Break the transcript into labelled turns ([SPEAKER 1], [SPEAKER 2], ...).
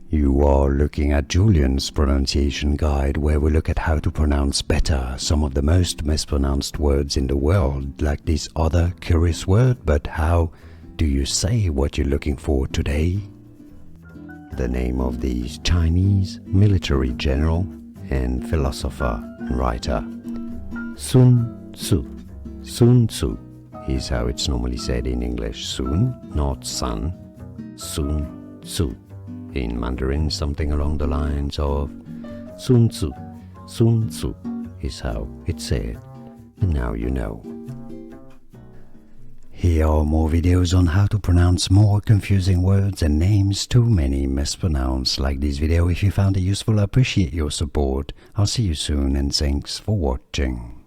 [SPEAKER 1] You are looking at Julian's pronunciation guide, where we look at how to pronounce better some of the most mispronounced words in the world, like this other curious word. But how do you say what you're looking for today? The name of the Chinese military general and philosopher and writer, Sun Tzu. Sun Tzu is how it's normally said in English. Sun, not sun. Sun Tzu. In Mandarin, something along the lines of Sun Tzu. Sun Tzu is how it's said, and now you know. Here are more videos on how to pronounce more confusing words and names too many mispronounced. Like this video if you found it useful. I appreciate your support. I'll see you soon, and thanks for watching.